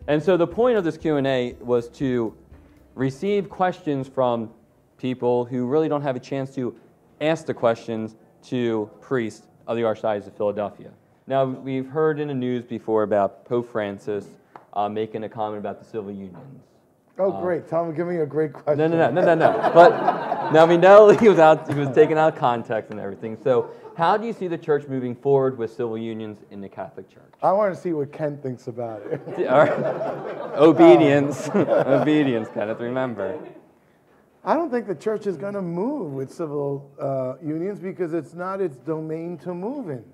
And so the point of this Q&A was to receive questions from people who really don't have a chance to ask the questions to priests of the Archdiocese of Philadelphia. Now, we've heard in the news before about Pope Francis making a comment about the civil unions. Oh, great. Tell him, give me a great question. No. But now we know he was taken out of context and everything. So how do you see the church moving forward with civil unions in the Catholic Church? I want to see what Ken thinks about it. Obedience. Obedience, Kenneth, remember. I don't think the church is going to move with civil unions because it's not its domain to move in,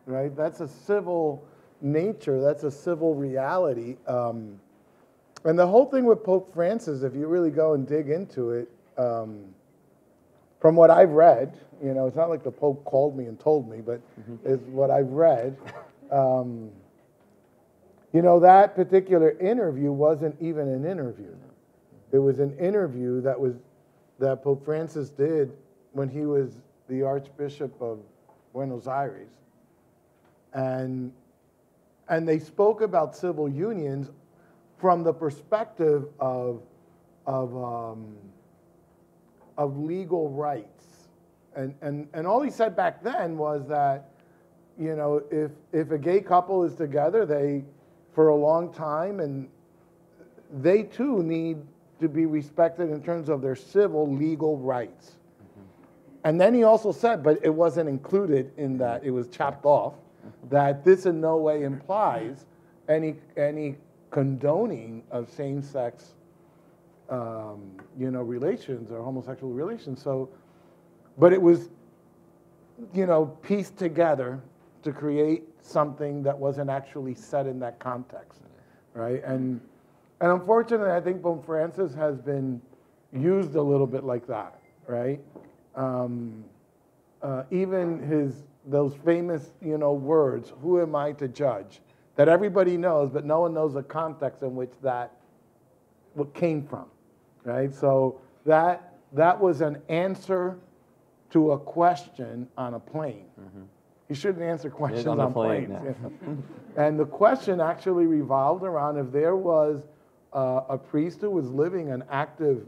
right? That's a civil nature. That's a civil reality. And the whole thing with Pope Francis, if you really go and dig into it, from what I've read, you know, it's not like the Pope called me and told me, but it's what I've read. You know, that particular interview wasn't even an interview. It was an interview that Pope Francis did when he was the Archbishop of Buenos Aires. And they spoke about civil unions from the perspective of legal rights. And all he said back then was that, you know, if a gay couple is together, for a long time, and they too need to be respected in terms of their civil legal rights. And then he also said, but it wasn't included in that, it was chopped off, that this in no way implies any condoning of same-sex you know, relations or homosexual relations. So, but it was, you know, pieced together to create something that wasn't actually said in that context, right? And unfortunately, I think Pope Francis has been used a little bit like that, right? Even those famous, you know, words, "Who am I to judge?" that everybody knows, but no one knows the context in which what came from, right? So that was an answer to a question on a plane. You shouldn't answer questions on planes. And the question actually revolved around if there was a priest who was living an active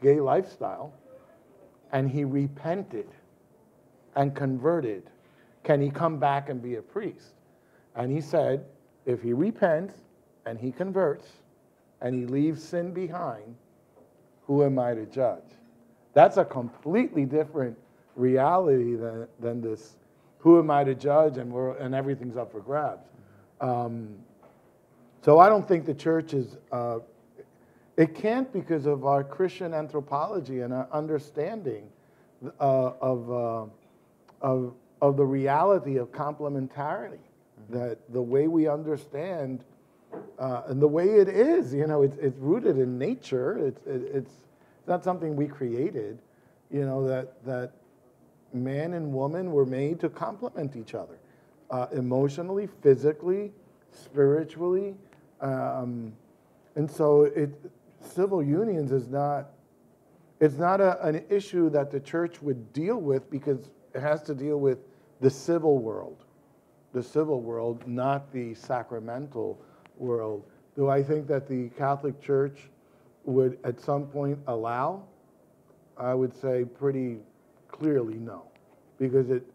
gay lifestyle and he repented and converted, can he come back and be a priest? And he said, if he repents and he converts and he leaves sin behind, who am I to judge? That's a completely different reality than this, who am I to judge, and everything's up for grabs. So I don't think the church is, it can't because of our Christian anthropology and our understanding of the reality of complementarity, that the way we understand and the way it is, you know, it's rooted in nature. It's not something we created, you know, that man and woman were made to complement each other, emotionally, physically, spiritually, and so civil unions is not. It's not an issue that the church would deal with because it has to deal with the civil world, not the sacramental world. Do I think that the Catholic Church would at some point allow? I would say pretty clearly no, because it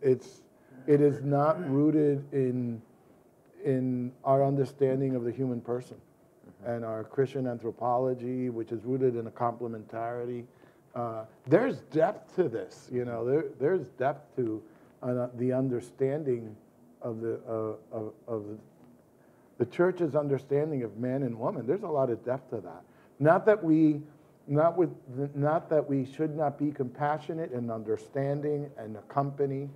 is not rooted in our understanding of the human person and our Christian anthropology, which is rooted in a complementarity. There's depth to this, you know. There's depth to the understanding of the church's understanding of man and woman. There's a lot of depth to that. Not that we should not be compassionate and understanding and accompany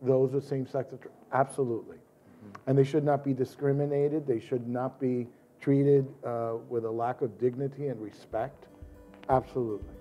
those of same-sex attraction. Absolutely. And they should not be discriminated. They should not be treated with a lack of dignity and respect. Absolutely.